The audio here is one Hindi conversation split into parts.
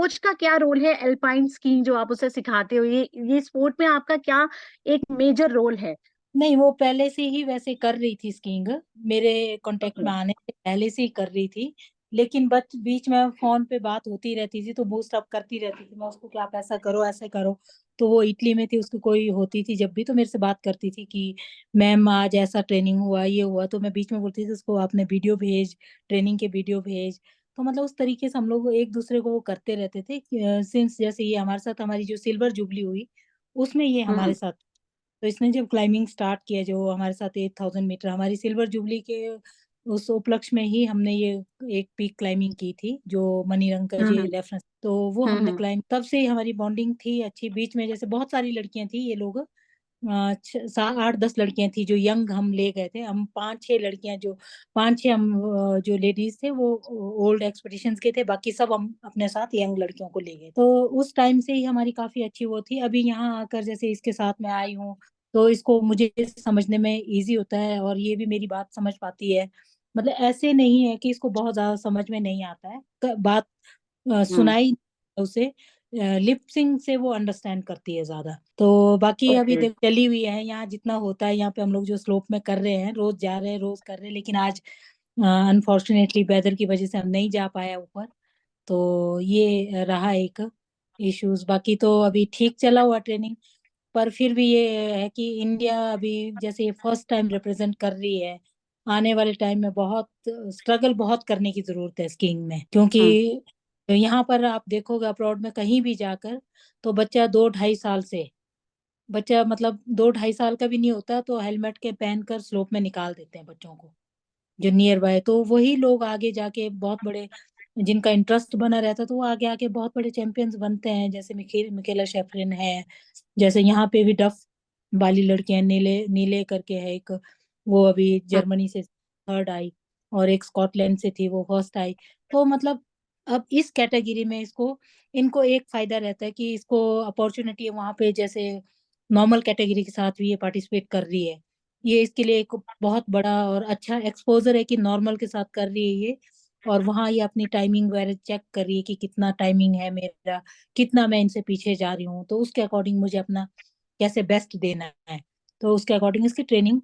कोच का क्या रोल है एल्पाइन स्कीइंग जो आप उसे सिखाते हो? ये स्पोर्ट में आपका क्या एक मेजर रोल है? नहीं, वो पहले से ही वैसे कर रही थी स्कीइंग, मेरे कांटेक्ट ओके। में आने से पहले से ही कर रही थी। लेकिन बच बीच में फोन पे बात होती रहती थी तो बूस्ट अप करती रहती थी मैं उसको कि आप ऐसा करो ऐसे करो। तो वो इटली में थी, उसकी कोई होती थी जब भी तो मेरे से बात करती थी कि मैम आज ऐसा ट्रेनिंग हुआ ये हुआ, तो मैं बीच में बोलती थी उसको आपने वीडियो भेज, ट्रेनिंग के वीडियो भेज। तो मतलब उस तरीके से हम लोग एक दूसरे को वो करते रहते थे। सिंस जैसे ये हमारे साथ हमारी जो सिल्वर जुबली हुई उसमें ये हमारे हम्म। साथ, तो इसने जब क्लाइंबिंग स्टार्ट किया जो हमारे साथ 8,000 मीटर हमारी सिल्वर जुबली के उस उपलक्ष्य में ही हमने ये एक पीक क्लाइंबिंग की थी जो मनीरंग का जी हम्म। रेफरेंस, तो वो हमने हम्म। क्लाइंब, तब से ही हमारी बॉन्डिंग थी अच्छी। बीच में जैसे बहुत सारी लड़कियां थी, ये लोग 8-10 लड़कियां थी जो यंग हम ले गए थे, हम 5-6 लड़कियां जो 5-6 हम जो लेडीज थे वो ओल्ड एक्सपेडिशंस के थे, बाकी सब हम अपने साथ यंग लड़कियों को ले गए। तो उस टाइम से ही हमारी काफी अच्छी वो थी। अभी यहाँ आकर जैसे इसके साथ मैं आई हूँ तो इसको मुझे समझने में इजी होता है और ये भी मेरी बात समझ पाती है। मतलब ऐसे नहीं है कि इसको बहुत ज्यादा समझ में नहीं आता है, बात हम्म। सुनाई उसे, लिप सिंग से वो अंडरस्टैंड करती है ज्यादा। तो बाकी अभी ओके। देख चली हुई है यहाँ जितना होता है, यहाँ पे हम लोग जो स्लोप में कर रहे हैं रोज जा रहे हैं रोज कर रहे हैं, लेकिन आज अनफॉर्चुनेटली वेदर की वजह से हम नहीं जा पाया ऊपर। तो ये रहा एक इश्यूज, बाकी तो अभी ठीक चला हुआ ट्रेनिंग। पर फिर भी ये है कि इंडिया अभी जैसे फर्स्ट टाइम रिप्रेजेंट कर रही है, आने वाले टाइम में बहुत स्ट्रगल बहुत करने की जरूरत है स्कीइंग में, क्योंकि हम्म। यहाँ पर आप देखोगे अब्रॉड में कहीं भी जाकर तो बच्चा 2-2.5 साल से, बच्चा मतलब 2-2.5 साल का भी नहीं होता तो हेलमेट के पहन कर स्लोप में निकाल देते हैं बच्चों को जो नियर बाय। तो वही लोग आगे जाके बहुत बड़े, जिनका इंटरेस्ट बना रहता है तो वो आगे आके बहुत बड़े चैंपियंस बनते हैं, जैसे मिकेला शेफरिन है, जैसे यहाँ पे भी डफ वाली लड़कियां, नीले नीले करके है एक, वो अभी हम्म। जर्मनी से थर्ड आई, और एक स्कॉटलैंड से थी वो फर्स्ट आई। तो मतलब अब इस कैटेगरी में इसको, इनको एक फायदा रहता है कि इसको अपॉर्चुनिटी है वहां पे, जैसे नॉर्मल कैटेगरी के साथ भी ये पार्टिसिपेट कर रही है। ये इसके लिए एक बहुत बड़ा और अच्छा एक्सपोजर है कि नॉर्मल के साथ कर रही है ये, और वहां ये अपनी टाइमिंग वगैरह चेक कर रही है कि कितना टाइमिंग है मेरा, कितना मैं इनसे पीछे जा रही हूँ, तो उसके अकॉर्डिंग मुझे अपना कैसे बेस्ट देना है। तो उसके अकॉर्डिंग इसकी ट्रेनिंग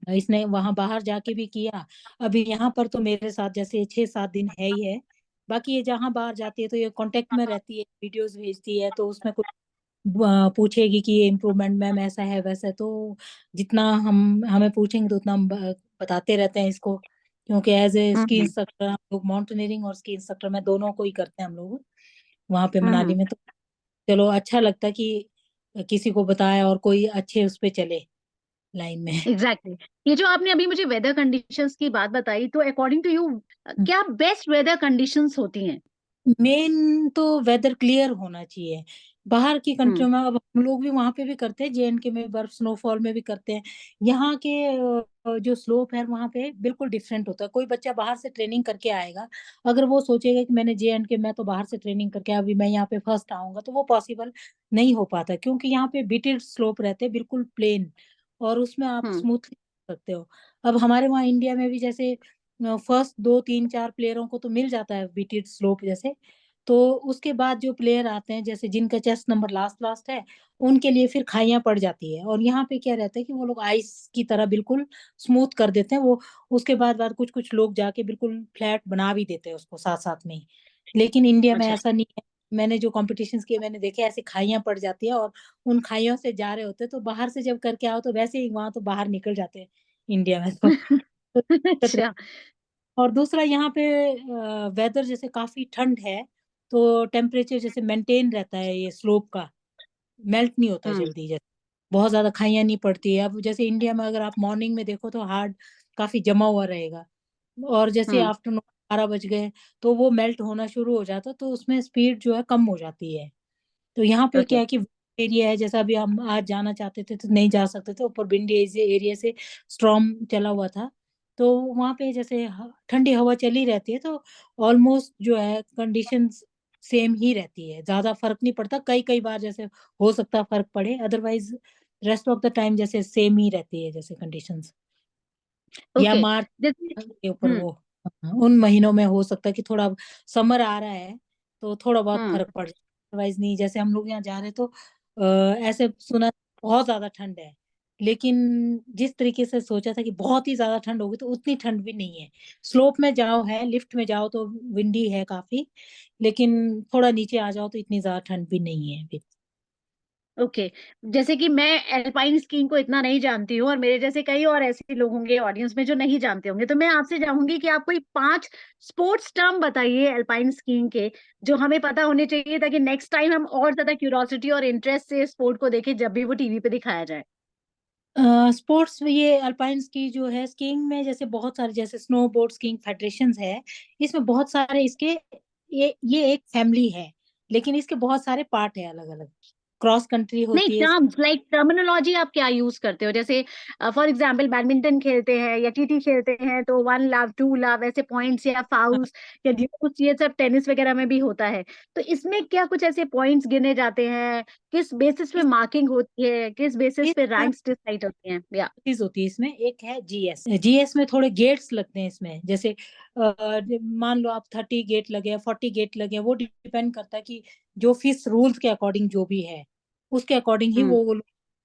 इसने वहां बाहर जाके भी किया। अभी यहाँ पर तो मेरे साथ जैसे 6-7 दिन है ही है, बाकी ये जहाँ बाहर जाती है तो ये कांटेक्ट में रहती है, वीडियोस भेजती है, तो उसमें कुछ पूछेगी कि ये इम्प्रूवमेंट मैम ऐसा है वैसा है, तो जितना हम हमें पूछेंगे तो उतना हम बताते रहते हैं इसको, क्योंकि as a ski hmm. Instructor हम लोग माउंटेनियरिंग और स्की इंस्ट्रक्टर में दोनों को ही करते हैं हम लोग वहाँ पे मनाली हम्म। में। तो चलो अच्छा लगता है कि किसी को बताया और कोई अच्छे उस पे चले लाइन में। एग्जैक्टली ये जो आपने अभी मुझे वेदर कंडीशंस की बात बताई, तो अकॉर्डिंग टू यू क्या बेस्ट वेदर कंडीशंस होती हैं? मेन तो वेदर क्लियर होना चाहिए। बाहर की हम्म। कंट्रियों में अब हम लोग भी वहां पे भी करते हैं, जेएनके में बर्फ स्नोफॉल में भी करते हैं। यहाँ के जो स्लोप है वहां पे बिल्कुल डिफरेंट होता है। कोई बच्चा बाहर से ट्रेनिंग करके आएगा, अगर वो सोचेगा कि मैंने जेएनके मैं तो बाहर से ट्रेनिंग करके अभी मैं यहाँ पे फर्स्ट आऊंगा, तो वो पॉसिबल नहीं हो पाता, क्योंकि यहाँ पे बीटेड स्लोप रहते हैं बिल्कुल प्लेन, और उसमें आप हम्म। स्मूथली सकते हो। अब हमारे वहाँ इंडिया में भी जैसे फर्स्ट 2-3-4 प्लेयरों को तो मिल जाता है बीटेड स्लोप जैसे, तो उसके बाद जो प्लेयर आते हैं जैसे जिनका चेस्ट नंबर लास्ट लास्ट है, उनके लिए फिर खाइयां पड़ जाती है। और यहाँ पे क्या रहता है कि वो लोग आइस की तरह बिल्कुल स्मूथ कर देते हैं वो, उसके बाद कुछ कुछ लोग जाके बिल्कुल फ्लैट बना भी देते हैं उसको साथ साथ में ही। लेकिन इंडिया में अच्छा। ऐसा नहीं है। मैंने जो कॉम्पिटिशन्स किए मैंने देखे ऐसे खाइयां पड़ जाती है, और उन खाइयों से जा रहे होते हैं, तो बाहर से जब करके आओ तो वैसे ही वहां तो बाहर निकल जाते हैं इंडिया में तो दिक्कत। अच्छा। और दूसरा यहाँ पे वेदर जैसे काफी ठंड है, तो टेम्परेचर जैसे मेंटेन रहता है ये स्लोप का, मेल्ट नहीं होता हम्म। जल्दी, जैसे बहुत ज्यादा खाइयां नहीं पड़ती है। अब जैसे इंडिया में अगर आप मॉर्निंग में देखो तो हार्ड काफी जमा हुआ रहेगा, और जैसे हम्म। आफ्टरनून 12 बज गए तो वो मेल्ट होना शुरू हो जाता, तो उसमें स्पीड जो है कम हो जाती है। तो यहाँ पे क्या ओके। है कि एरिया है, जैसा अभी हम आज जाना चाहते थे तो नहीं जा सकते थे, ऊपर विंडी एरिया से स्ट्रॉम चला हुआ था, तो वहाँ पे जैसे ठंडी हवा चली रहती है, तो ऑलमोस्ट जो है कंडीशंस सेम ही रहती है, ज्यादा फर्क नहीं पड़ता। कई कई बार जैसे हो सकता है फर्क पड़े, otherwise rest of the time जैसे सेम ही रहती है जैसे कंडीशंस। या ओके। मार्च जैसे के ऊपर वो, उन महीनों में हो सकता है कि थोड़ा समर आ रहा है, तो थोड़ा बहुत हम्म। फर्क पड़ जाता है, अदरवाइज नहीं। जैसे हम लोग यहाँ जा रहे तो ऐसे सुना बहुत ज्यादा ठंड है, लेकिन जिस तरीके से सोचा था कि बहुत ही ज्यादा ठंड होगी, तो उतनी ठंड भी नहीं है। स्लोप में जाओ है, लिफ्ट में जाओ तो विंडी है काफी, लेकिन थोड़ा नीचे आ जाओ तो इतनी ज्यादा ठंड भी नहीं है अभी। ओके। जैसे कि मैं एल्पाइन स्कीइंग को इतना नहीं जानती हूँ, और मेरे जैसे कई और ऐसे लोग होंगे ऑडियंस में जो नहीं जानते होंगे, तो मैं आपसे चाहूंगी कि आप कोई 5 स्पोर्ट्स टर्म बताइए एल्पाइन स्कीइंग के, जो हमें पता होने चाहिए, ताकि नेक्स्ट टाइम हम और ज्यादा क्यूरियोसिटी और इंटरेस्ट से स्पोर्ट को देखें जब भी वो टीवी पे दिखाया जाए। स्पोर्ट्स में ये अल्पाइन स्की जो है, स्कीइंग में जैसे बहुत सारे, जैसे स्नो बोर्ड स्कीइंग फेडरेशन है, इसमें बहुत सारे इसके, ये एक फैमिली है, लेकिन इसके बहुत सारे पार्ट है अलग अलग। क्रॉस कंट्री नहीं, होती है टर्म्स लाइक टर्मिनोलॉजी आप क्या यूज करते हो? जैसे फॉर एग्जांपल बैडमिंटन खेलते हैं या टीटी खेलते हैं तो 1 लव 2 लव ऐसे पॉइंट्स या फाउल्स या ड्यूस, ये सब टेनिस वगैरह में भी होता है। तो इसमें क्या कुछ ऐसे पॉइंट्स गिने जाते हैं? किस बेसिस पे इस, मार्किंग होती है? किस बेसिस इस पे रैंक्स डिसाइड होती हैं? या चीज होती है इसमें। एक है जीएस, जीएस में थोड़े गेट्स लगते हैं इसमें। जैसे मान लो आप 30 गेट लगे, 40 गेट लगे, वो डिपेंड करता है कि जो फिस रूल्स के अकॉर्डिंग जो भी है, उसके अकॉर्डिंग ही हम्म वो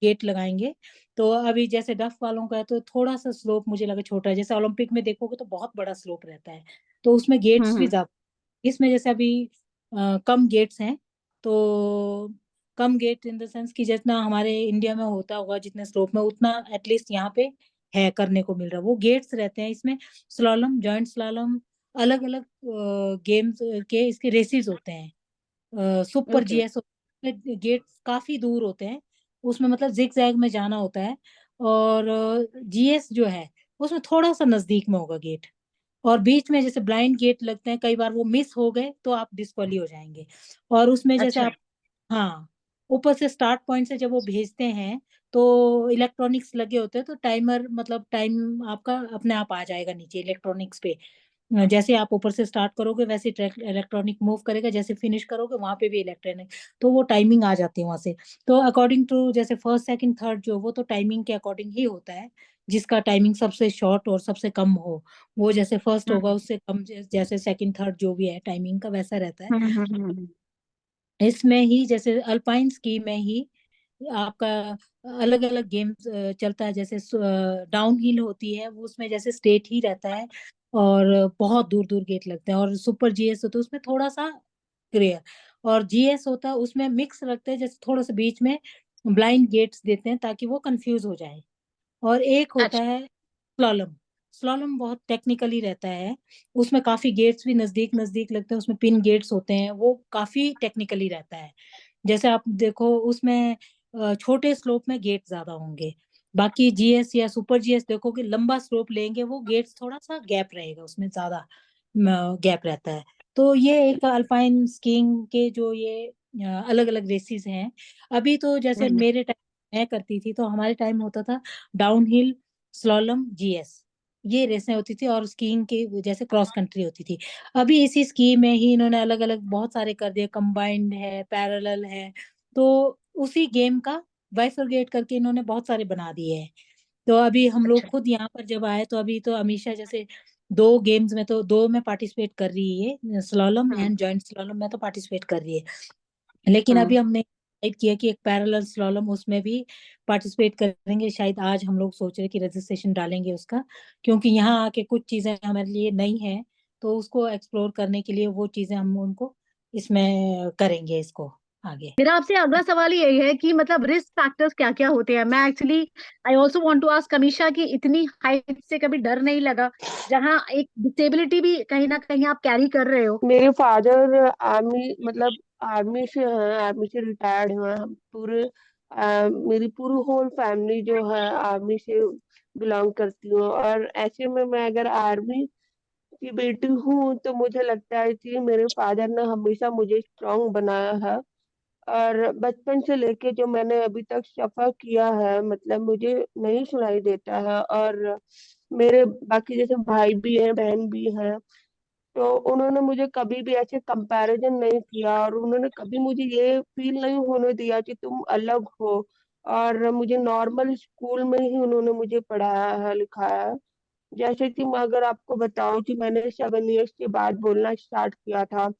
गेट लगाएंगे। तो अभी जैसे डफ वालों का है तो थोड़ा सा स्लोप मुझे लगा छोटा है, जैसे ओलंपिक में देखोगे तो बहुत बड़ा स्लोप रहता है, तो उसमें गेट्स भी हम्म ज्यादा। इसमें जैसे अभी कम गेट्स हैं, तो कम गेट इन द सेंस कि जितना हमारे इंडिया में होता होगा जितने स्लोप में, उतना एटलीस्ट यहाँ पे है करने को मिल रहा है। वो गेट्स रहते हैं इसमें, स्लॉलम, जॉइंट स्लॉलम, अलग अलग गेम्स के इसके रेसेस होते हैं। Super okay. जीएस गेट्स काफी दूर होते हैं, उसमें मतलब जिग जैग में जाना होता है। और जीएस जो है उसमें थोड़ा सा नजदीक में होगा गेट, और बीच में जैसे ब्लाइंड गेट लगते हैं, कई बार वो मिस हो गए तो आप डिस्क्वाली हो जाएंगे। और उसमें जैसे अच्छा। आप, हाँ, ऊपर से स्टार्ट पॉइंट से जब वो भेजते हैं तो इलेक्ट्रॉनिक्स लगे होते हैं, तो टाइमर मतलब टाइम आपका अपने आप आ जाएगा नीचे इलेक्ट्रॉनिक्स पे। जैसे आप ऊपर से स्टार्ट करोगे वैसे इलेक्ट्रॉनिक मूव करेगा, जैसे फिनिश करोगे वहां पे भी इलेक्ट्रॉनिक, तो वो टाइमिंग आ जाती है वहां से। तो अकॉर्डिंग टू जैसे फर्स्ट सेकंड थर्ड जो, वो तो टाइमिंग के अकॉर्डिंग ही होता है। जिसका टाइमिंग सबसे शॉर्ट और सबसे कम हो, वो जैसे फर्स्ट होगा हम्म उससे कम, जैसे सेकंड थर्ड जो भी है टाइमिंग का वैसा रहता है। हम्म। इसमें ही जैसे अल्पाइन स्की में ही आपका अलग अलग गेम्स चलता है। जैसे डाउन हिल होती है, वो उसमें जैसे स्टेट ही रहता है, और बहुत दूर दूर गेट लगते हैं। और सुपर जीएस होता है उसमें थोड़ा सा क्लियर, और जीएस होता है उसमें मिक्स रखते हैं, जैसे थोड़ा सा बीच में ब्लाइंड गेट्स देते हैं ताकि वो कंफ्यूज हो जाए। और एक होता अच्छा। है स्लॉलम, स्लॉलम बहुत टेक्निकली रहता है, उसमें काफी गेट्स भी नजदीक नजदीक लगते हैं, उसमें पिन गेट्स होते हैं, वो काफी टेक्निकली रहता है। जैसे आप देखो उसमें छोटे स्लोप में गेट ज्यादा होंगे, बाकी जीएस या सुपर जीएस देखोगे लंबा स्लोप लेंगे, वो गेट्स थोड़ा सा गैप रहेगा, उसमें ज्यादा गैप रहता है। तो ये एक अल्पाइन स्कीइंग के जो ये अलग अलग रेसेस हैं। अभी तो जैसे हम्म मेरे टाइम मैं करती थी तो हमारे टाइम होता था डाउन हिल, स्लॉलम, जीएस, ये रेसें होती थी, और स्कीइंग की जैसे क्रॉस कंट्री होती थी। अभी इसी स्कीम में ही इन्होंने अलग अलग बहुत सारे कर दिए, कंबाइंड है, पैरेलल है, तो उसी गेम का बाइफरगेट करके इन्होंने बहुत सारे बना दिए हैं। तो अभी हम लोग अच्छा। खुद यहाँ पर जब आए तो अभी तो अमीषा जैसे 2 गेम्स में तो 2 में पार्टिसिपेट कर रही है, स्लॉलम हम्म एंड जॉइंट स्लॉलम में तो पार्टिसिपेट कर रही है। लेकिन अभी हम्म। हमने डिसाइड किया कि एक पैरेलल स्लॉलम उसमें भी पार्टिसिपेट करेंगे। शायद आज हम लोग सोच रहे हैं कि रजिस्ट्रेशन डालेंगे उसका, क्योंकि यहाँ आके कुछ चीजें हमारे लिए नई हैं, तो उसको एक्सप्लोर करने के लिए वो चीजें हम उनको इसमें करेंगे इसको आगे। मेरा आपसे अगला सवाल यही है कि मतलब रिस्क फैक्टर्स क्या क्या होते हैं? मैं actually I also want to ask Kamisha कि इतनी हाइट से कभी डर नहीं लगा, जहाँ एक डिसेबिलिटी भी कहीं ना कहीं आप कैरी कर रहे हो? मेरे फादर आर्मी मतलब आर्मी से हैं, आर्मी से रिटायर्ड हैं। हम पूरे मेरी पूरी होल फैमिली जो है आर्मी से बिलोंग करती हूँ। और ऐसे में मैं अगर आर्मी की बेटी हूँ तो मुझे लगता है कि मेरे फादर ने हमेशा मुझे स्ट्रांग बनाया है। और बचपन से लेके जो मैंने अभी तक सफर किया है, मतलब मुझे नहीं सुनाई देता है। और मेरे बाकी जैसे भाई भी हैं, बहन भी हैं, तो उन्होंने मुझे कभी भी ऐसे कंपैरिजन नहीं किया, और उन्होंने कभी मुझे ये फील नहीं होने दिया कि तुम अलग हो। और मुझे नॉर्मल स्कूल में ही उन्होंने मुझे पढ़ाया है, लिखाया है। जैसे कि मैं अगर आपको बताऊं कि मैंने 7 इयर्स के बाद बोलना स्टार्ट किया था,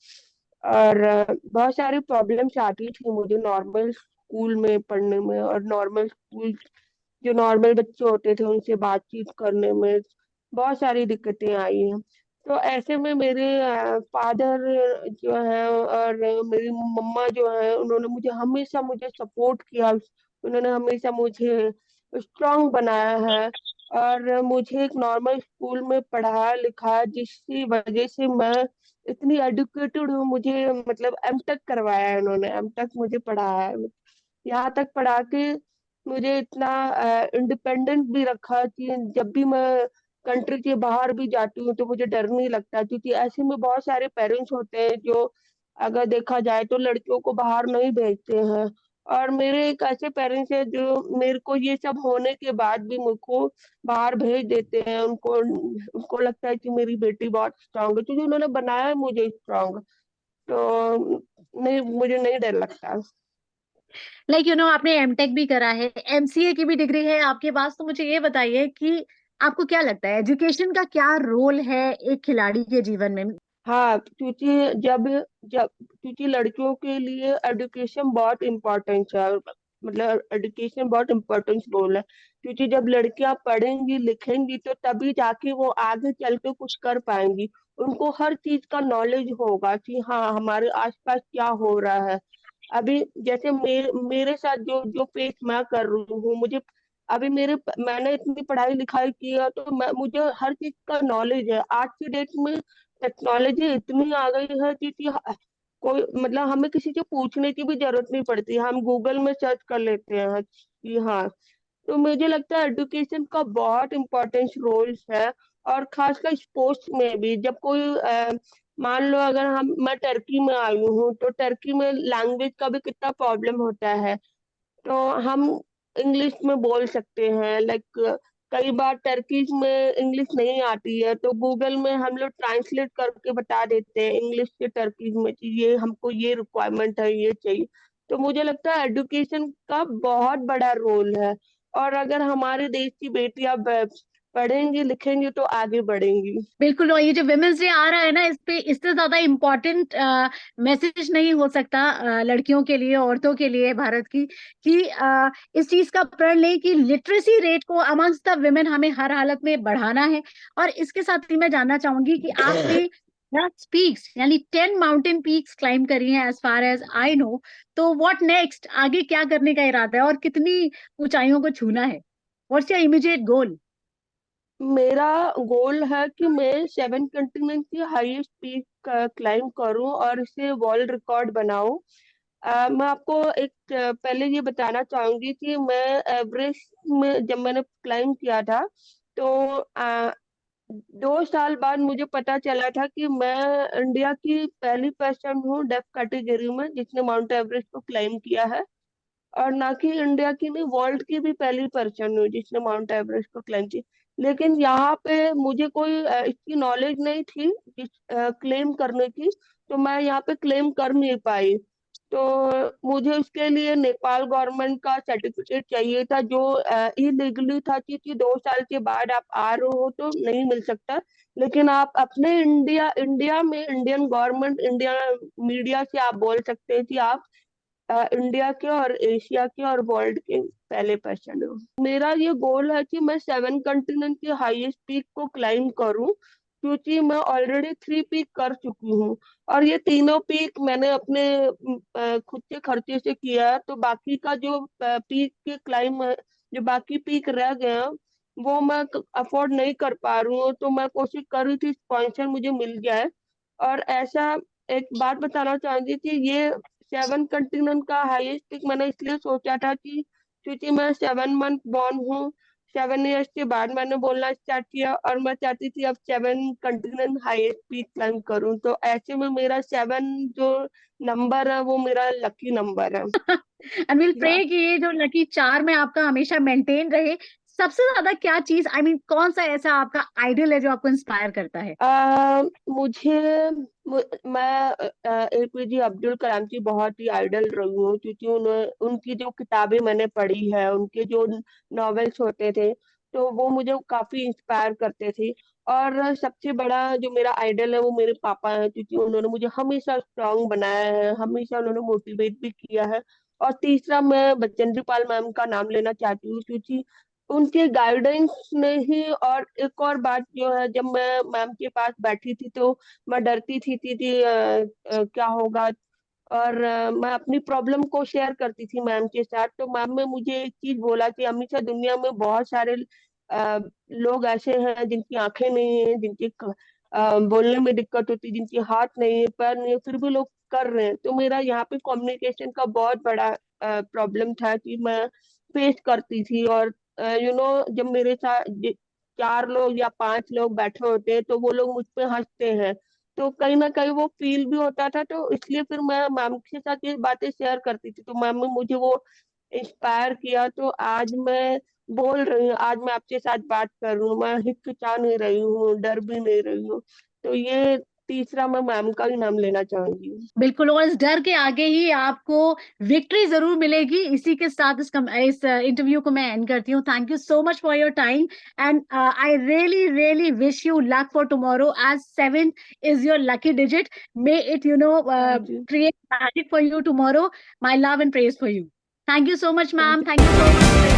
और बहुत सारी प्रॉब्लम्स आती थी मुझे नॉर्मल स्कूल में पढ़ने में, और नॉर्मल स्कूल जो नॉर्मल बच्चे होते थे उनसे बातचीत करने में बहुत सारी दिक्कतें आई हैं। तो ऐसे में मेरे फादर जो है और मेरी मम्मा जो है, उन्होंने मुझे हमेशा मुझे सपोर्ट किया। उन्होंने हमेशा मुझे स्ट्रांग बनाया है और मुझे एक नॉर्मल स्कूल में पढ़ाया लिखाया, जिसकी वजह से मैं इतनी एडुकेटेड हूँ। मुझे मतलब एम टेक करवाया है, उन्होंने एम टेक मुझे पढ़ाया है। यहाँ तक पढ़ा के मुझे इतना इंडिपेंडेंट भी रखा कि जब भी मैं कंट्री के बाहर भी जाती हूँ तो मुझे डर नहीं लगता, क्योंकि ऐसे में बहुत सारे पेरेंट्स होते हैं जो अगर देखा जाए तो लड़कियों को बाहर नहीं भेजते हैं। और मेरे एक ऐसे पेरेंट्स हैं जो मेरे को ये सब होने के बाद भी मुझको बाहर भेज देते हैं। उनको उनको लगता है कि मेरी बेटी बहुत स्ट्रांग है, क्योंकि उन्होंने बनाया है मुझे स्ट्रांग। तो नहीं, मुझे नहीं डर लगता। लाइक आपने एमटेक भी करा है, एमसीए की भी डिग्री है आपके पास, तो मुझे ये बताइए कि आपको क्या लगता है एजुकेशन का क्या रोल है एक खिलाड़ी के जीवन में? हाँ, क्योंकि जब जब क्योंकि लड़कियों के लिए एजुकेशन बहुत इम्पोर्टेंट है। मतलब एजुकेशन बहुत इम्पोर्टेंट रोल है, क्योंकि जब लड़कियां पढ़ेंगी लिखेंगी तो तभी जाके वो आगे चल के कुछ कर पाएंगी। उनको हर चीज का नॉलेज होगा कि हाँ, हमारे आसपास क्या हो रहा है। अभी जैसे मेरे साथ जो जो फेस मैं कर रही हूँ, मुझे अभी मैंने इतनी पढ़ाई लिखाई की है तो मुझे हर चीज का नॉलेज है। आज की डेट में टेक्नोलॉजी इतनी आ गई है कि कोई मतलब हमें किसी से पूछने की भी जरूरत नहीं पड़ती, हम गूगल में सर्च कर लेते हैं कि हाँ। तो मुझे लगता है एजुकेशन का बहुत इम्पोर्टेंस रोल है। और खासकर स्पोर्ट्स में भी, जब कोई मान लो अगर मैं टर्की में आई हूँ तो टर्की में लैंग्वेज का भी कितना प्रॉब्लम होता है। तो हम इंग्लिश में बोल सकते हैं, लाइक कई बार टर्कीज में इंग्लिश नहीं आती है तो गूगल में हम लोग ट्रांसलेट करके बता देते हैं इंग्लिश से टर्कीज में कि ये हमको ये रिक्वायरमेंट है, ये चाहिए। तो मुझे लगता है एजुकेशन का बहुत बड़ा रोल है। और अगर हमारे देश की बेटियां पढ़ेंगी लिखेंगी तो आगे बढ़ेंगी। बिल्कुल। और ये जो विमेंस डे आ रहा है ना, इस पे इससे ज्यादा इम्पोर्टेंट मैसेज नहीं हो सकता लड़कियों के लिए, औरतों के लिए भारत की, कि इस चीज का प्रण लें कि लिटरेसी रेट को अमंग्स द विमेन हमें हर हालत में बढ़ाना है। और इसके साथ ही मैं जानना चाहूंगी कि आपने पीक्स यानी 10 माउंटेन पीक्स क्लाइंब करी हैं as far as I know, तो व्हाट नेक्स्ट, आगे क्या करने का इरादा है और कितनी ऊंचाइयों को छूना है? व्हाट्स योर इमीडिएट गोल? मेरा गोल है कि मैं 7 कॉन्टिनेंट की हाईएस्ट पीक क्लाइम करूं और इसे वर्ल्ड रिकॉर्ड बनाऊं। मैं आपको एक पहले ये बताना चाहूंगी कि मैं एवरेस्ट में जब मैंने क्लाइम किया था तो 2 साल बाद मुझे पता चला था कि मैं इंडिया की पहली पर्सन हूँ डेफ कैटेगरी में जिसने माउंट एवरेस्ट को क्लाइम किया है। और ना कि इंडिया की नहीं, वर्ल्ड की भी पहली पर्सन हूँ जिसने माउंट एवरेस्ट को क्लाइम की। लेकिन यहाँ पे मुझे कोई इसकी नॉलेज नहीं थी क्लेम करने की, तो मैं यहाँ पे क्लेम कर नहीं पाई। तो मुझे उसके लिए नेपाल गवर्नमेंट का सर्टिफिकेट चाहिए था जो इलीगली था, क्योंकि 2 साल के बाद आप आ रहे हो तो नहीं मिल सकता। लेकिन आप अपने इंडिया इंडिया में इंडियन गवर्नमेंट इंडिया मीडिया से आप बोल सकते हैं कि आप इंडिया के और एशिया के और वर्ल्ड के पहले पर्सन हूँ। मेरा ये गोल है कि मैं 7 कॉन्टिनेंट के हाईएस्ट पीक को क्लाइम करूं, क्योंकि मैं ऑलरेडी 3 पीक कर चुकी हूँ। और ये तीनों पीक मैंने अपने खुद के खर्चे से किया है। तो बाकी का जो पीक के क्लाइम जो बाकी पीक रह गए हैं वो मैं अफोर्ड नहीं कर पा रही हूँ, तो मैं कोशिश कर रही थी स्पॉन्सर मुझे मिल जाए। और ऐसा एक बात बताना चाहूंगी कि ये 7 कॉन्टिनेंट का हाईएस्ट पीक मैंने इसलिए सोचा था कि क्योंकि मैं 7 मंथ बॉर्न हूँ। 7 इयर्स के बाद मैंने बोलना स्टार्ट किया और मैं चाहती थी अब 7 कॉन्टिनेंट हाईएस्ट पीक क्लाइम करूँ। तो ऐसे में मेरा 7 जो नंबर है वो मेरा लकी नंबर है। एंड विल प्रे कि ये जो लकी चार में आपका हमेशा मेंटेन रहे। सबसे ज्यादा क्या चीज, आई मीन कौन सा ऐसा आपका आइडल है जो आपको इंस्पायर करता है? मुझे मैं एपीजे अब्दुल कलाम की बहुत ही आइडल रही हूँ, क्योंकि उनकी जो किताबें मैंने पढ़ी है, उनके जो नॉवेल्स होते थे तो वो मुझे काफी इंस्पायर करते थे। और सबसे बड़ा जो मेरा आइडल है वो मेरे पापा हैं, क्योंकि उन्होंने मुझे हमेशा स्ट्रांग बनाया है, हमेशा उन्होंने मोटिवेट भी किया है। और तीसरा मैं बचेंद्री पाल मैम का नाम लेना चाहती हूँ, क्योंकि उनके गाइडेंस ने ही। और एक और बात जो है, जब मैं मैम के पास बैठी थी तो मैं डरती थी कि क्या होगा। और मैं अपनी प्रॉब्लम को शेयर करती थी मैम के साथ, तो मैम ने मुझे एक चीज बोला कि हमेशा दुनिया में बहुत सारे लोग ऐसे हैं जिनकी आंखें नहीं है, जिनके बोलने में दिक्कत होती है, जिनके हाथ नहीं है, पैर नहीं है, फिर भी लोग कर रहे हैं। तो मेरा यहाँ पे कम्युनिकेशन का बहुत बड़ा प्रॉब्लम था कि मैं फेस करती थी। और जब मेरे साथ 4 लोग या 5 लोग बैठे होते हैं तो वो लोग मुझ पे हंसते हैं, तो कहीं ना कहीं वो फील भी होता था। तो इसलिए फिर मैं मैम के साथ ये बातें शेयर करती थी, तो मैम ने मुझे वो इंस्पायर किया। तो आज मैं बोल रही हूँ, आज मैं आपके साथ बात कर रही हूँ, मैं हिचकिचा नहीं रही हूँ, डर भी नहीं रही हूँ। तो ये तीसरा मैं मैम का ही नाम लेना चाहूंगी। बिल्कुल, और इस डर के आगे ही आपको विक्ट्री जरूर मिलेगी। इसी के साथ इस इंटरव्यू को मैं एंड करती हूँ। Thank you so much for your time, and I really really wish you luck for tomorrow, as 7 is your lucky digit. May it thank you. create magic for you tomorrow. My love and praise for you. Thank you so much, ma'am. Thank you so much.